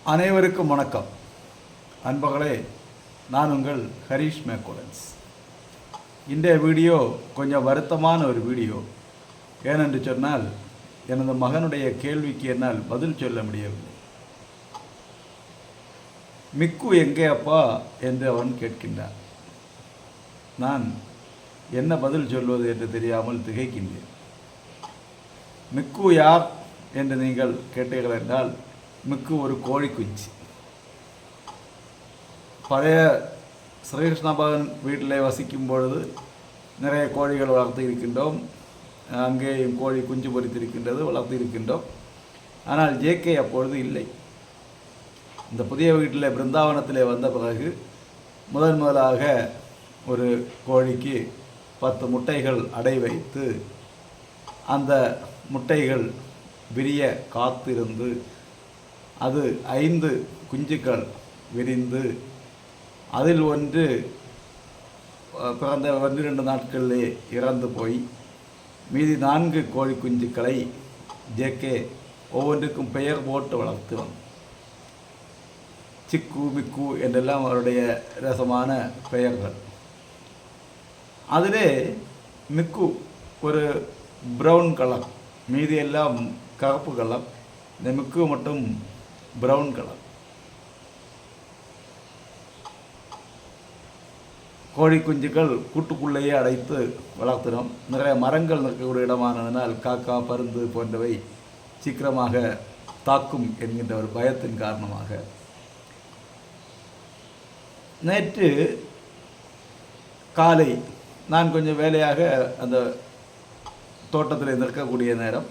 அனைவருக்கும் வணக்கம் அன்பர்களே. நான் உங்கள் ஹரிஷ் மேக்கோலன்ஸ். இன்றைய வீடியோ கொஞ்சம் வருத்தமான ஒரு வீடியோ. ஏனென்று சொன்னால், எனது மகனுடைய கேள்விக்கு என்னால் பதில் சொல்ல முடியவில்லை. மிக்கு எங்கே அப்பா என்று அவன் கேட்கின்றான். நான் என்ன பதில் சொல்வது என்று தெரியாமல் திகைக்கின்றேன். மிக்கு யார் என்று நீங்கள் கேட்டீர்கள் என்றால், மிக்கு ஒரு கோழி குஞ்சு. பழைய ஸ்ரீகிருஷ்ணபகன் வீட்டில் வசிக்கும் பொழுது நிறைய கோழிகள் வளர்த்து இருக்கின்றோம். அங்கேயும் கோழி குஞ்சு பொறித்திருக்கின்றது, வளர்த்து இருக்கின்றோம். ஆனால் ஜேகே அப்பொழுது இல்லை. இந்த புதிய வீட்டில் பிருந்தாவனத்தில் வந்த பிறகு முதலாக ஒரு கோழிக்கு 10 முட்டைகள் அடை வைத்து அந்த முட்டைகள் விரிய காத்திருந்து அது 5 குஞ்சுகள் விரிந்து அதில் ஒன்று பிறந்த 12 நாட்களிலே இறந்து போய் மீதி 4 கோழி குஞ்சுக்களை ஜேகே ஒவ்வொன்றுக்கும் பெயர் போட்டு வளர்த்து வந்தார். சிக்கு மிக்கு என்றெல்லாம் அவருடைய ரசமான பெயர்கள். அதிலே மிக்கு ஒரு ப்ரௌன் கலர், மீதி எல்லாம் கருப்பு கலர். இந்த மிக்கு மட்டும் ப்ரௌன் கலர். கோழி குஞ்சுகள் கூட்டுக்குள்ளேயே அடைத்து வளர்த்தினோம். நிறைய மரங்கள் இருக்கக்கூடிய இடமானதனால் காக்கா, பருந்து போன்றவை சீக்கிரமாக தாக்கும் என்கின்ற ஒரு பயத்தின் காரணமாக நேற்று காலை நான் கொஞ்சம் வேலையாக அந்த தோட்டத்தில் நிற்கக்கூடிய நேரம்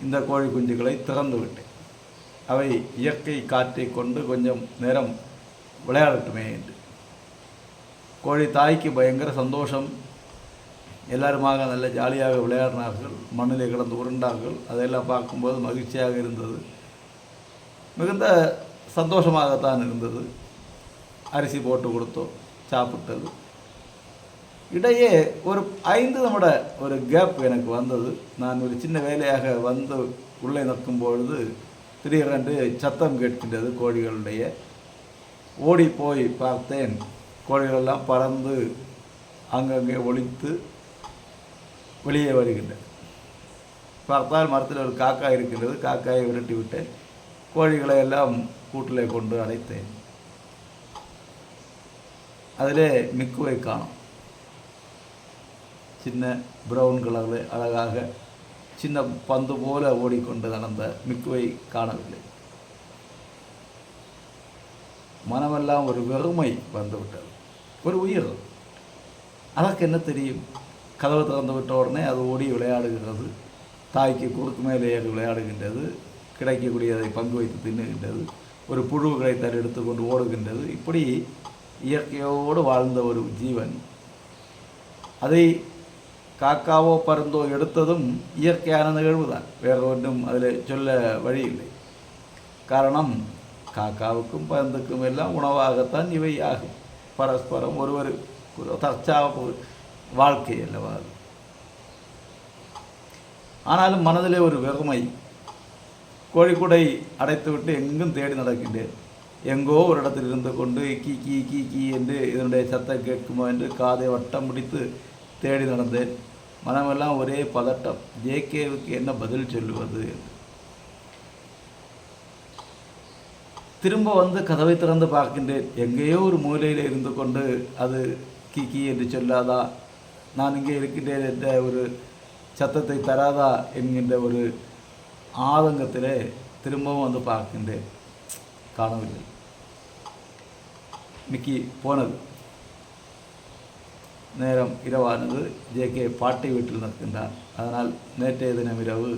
இந்த கோழி குஞ்சுகளை திறந்து விட்டேன். அவை இயற்கை காற்றை கொண்டு கொஞ்சம் நேரம் விளையாடட்டுமே என்று. கோழி தாய்க்கு பயங்கர சந்தோஷம். எல்லாருமாக நல்ல ஜாலியாக விளையாடினார்கள், மண்ணிலே கிடந்து உருண்டார்கள். அதையெல்லாம் பார்க்கும்போது மகிழ்ச்சியாக இருந்தது, மிகுந்த சந்தோஷமாகத்தான் இருந்தது. அரிசி போட்டு கொடுத்தோம், சாப்பிட்டது. இடையே ஒரு 5 நிமிட ஒரு கேப் எனக்கு வந்தது. நான் ஒரு சின்ன வேலையாக வந்து உள்ளே நிற்கும் பொழுது திடீரென்று சத்தம் கேட்கின்றது கோழிகளுடைய. ஓடி போய் பார்த்தேன், கோழிகளெல்லாம் பறந்து அங்கங்கே ஒளித்து வெளியே வருகின்றது. பார்த்தால் மரத்தில் ஒரு காக்கா இருக்கின்றது. காக்காயை விரட்டி விட்டேன். கோழிகளை எல்லாம் கூட்டிலே கொண்டு அடைத்தேன். அதிலே மிக்குவை காணோம். சின்ன ப்ரௌன் கலரில் அழகாக சின்ன பந்து போல ஓடிக்கொண்டு நடந்த மிக்குவை காணவில்லை. மனமெல்லாம் ஒரு வெறுமை வந்துவிட்டது. ஒரு உயிர், அதற்கு என்ன தெரியும்? கதவு திறந்து விட்ட உடனே அது ஓடி விளையாடுகிறது. தாய்க்கு குறுக்கு மேலே ஏறி விளையாடுகின்றது. கிடைக்கக்கூடியதை பங்கு வைத்து தின்னுகின்றது. ஒரு புழு கிடைத்தால் எடுத்துக்கொண்டு ஓடுகின்றது. இப்படி இயற்கையோடு வாழ்ந்த ஒரு ஜீவன். அதை காக்காவோ பருந்தோ எடுத்ததும் இயற்கையான நிகழ்வு தான், வேறு ஒன்றும் அதில் சொல்ல வழி இல்லை. காரணம், காக்காவுக்கும் பருந்துக்கும் எல்லாம் உணவாகத்தான் இவை ஆகும். பரஸ்பரம் ஒருவர் தற்சாப்பு வாழ்க்கை அல்லவா. ஆனாலும் மனதிலே ஒரு வெறுமை. கோழிக்கூடை அடைத்துவிட்டு எங்கும் தேடி நடக்கின்றேன். எங்கோ ஒரு இடத்தில் இருந்து கொண்டு கீ கீ கீ கீ என்று இதனுடைய சத்தம் கேட்குமோ என்று காதை வட்டம் பிடித்து தேடி நடந்தேன். மனமெல்லாம் ஒரே பதட்டம். ஜேகேவுக்கு என்ன பதில் சொல்லுவது என்று. திரும்ப வந்து கதவை திறந்து பார்க்கின்றேன். எங்கேயோ ஒரு மூலையில் இருந்து கொண்டு அது கீ கீ என்று சொல்லாதா, நான் இங்கே இருக்கின்றேன் என்ற ஒரு சத்தத்தை தராதா என்கின்ற ஒரு ஆதங்கத்திலே திரும்பவும் வந்து பார்க்கின்றேன். காணவில்லை. மிக்கி போனது. நேரம் இரவானது. ஜேகே பாட்டி வீட்டில் நிற்கின்றான். அதனால் நேற்றைய தினம் இரவு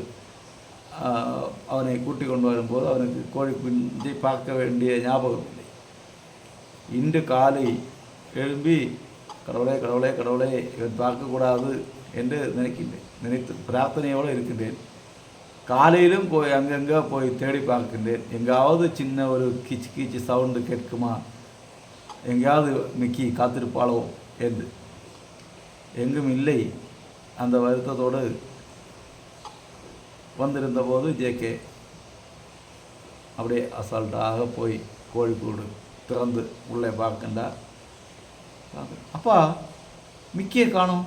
அவனை கூட்டிக் கொண்டு வரும்போது அவனுக்கு கோழி குஞ்சை பார்க்க வேண்டிய ஞாபகம் இல்லை. இன்று காலை எழும்பி கடவுளே கடவுளே கடவுளே இவன் பார்க்கக்கூடாது என்று நினைத்து பிரார்த்தனையோடு இருக்கின்றேன். காலையிலும் போய் அங்கங்கே போய் தேடி பார்க்கின்றேன். எங்காவது சின்ன ஒரு கீச்சு கீச்சு சவுண்டு கேட்குமா, எங்கேயாவது மிக்கி காத்திருப்பாளோ என்று. எங்கும் இல்லை. அந்த வருத்தத்தோடு வந்திருந்த போது ஜேகே அப்படியே அசால்ட்டாக போய் கோழிக்கூடு திறந்து உள்ளே பார்க்கண்டா, அப்பா மிக்கியை காணோம்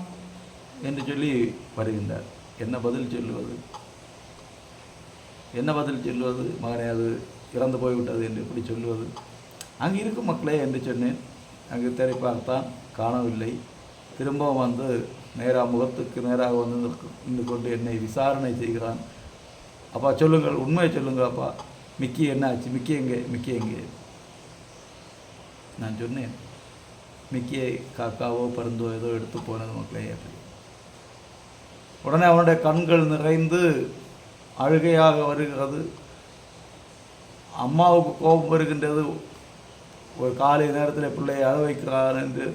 என்று சொல்லி வருகின்றார். என்ன பதில் சொல்லுவது? என்ன பதில் சொல்லுவது? மகனே, அது இறந்து போய்விட்டது என்று எப்படி சொல்லுவது? அங்கே இருக்கும் மக்களே என்று சொன்னேன். அங்கு தேடி பார்த்தான், காணவில்லை. திரும்பவும் வந்து நேராக முகத்துக்கு நேராக வந்து நின்று கொண்டு என்னை விசாரணை செய்கிறான். அப்பா சொல்லுங்கள், உண்மையை சொல்லுங்கள் அப்பா, மிக்கி என்ன ஆச்சு? மிக்கி எங்கே? மிக்கி எங்கே? நான் சொன்னேன், மிக்கியை காக்காவோ பருந்தோ ஏதோ எடுத்து போனது மக்களே அப்படி. உடனே அவனுடைய கண்கள் நிறைந்து அழுகையாக வருகிறது. அம்மாவுக்கு கோபம் வருகின்றது. ஒரு காலை நேரத்தில் பிள்ளையை அழ வைக்கிறான் என்று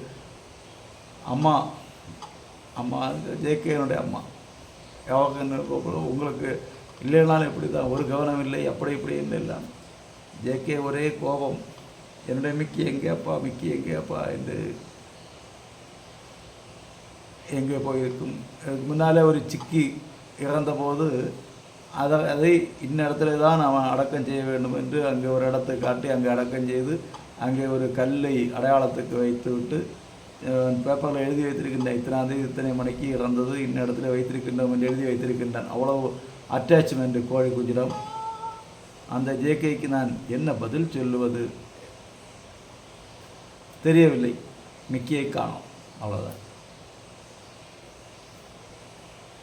அம்மா ஜேகேனுடைய அம்மா உங்களுக்கு இல்லைனாலும் இப்படி தான், ஒரு கவனம் இல்லை, அப்படி இப்படி இல்லை. ஜேகே ஒரே கோபம், என்னுடைய மிக்கி எங்கேப்பா, மிக்கி எங்கேப்பா என்று எங்கே போயிருக்கும். முன்னாலே ஒரு சிக்கி இறந்தபோது அதை இடத்துல தான் அவன் அடக்கம் செய்ய வேண்டும் என்று அங்கே ஒரு இடத்தை காட்டி அங்கே அடக்கம் செய்து அங்கே ஒரு கல்லை அடையாளத்துக்கு வைத்து விட்டு பேப்பரில் எழுதி வைத்திருக்கின்ற இத்தனாம் தேதி இத்தனை மணிக்கு இறந்தது, இடத்துல வைத்திருக்கின்றோம் என்று எழுதி வைத்திருக்கின்றான். அவ்வளவு அட்டாச்மெண்ட் கோழி குஞ்சிடம். அந்த ஜேகேக்கு நான் என்ன பதில் சொல்லுவது தெரியவில்லை. மிக்கியை காணோம், அவ்வளோதான்.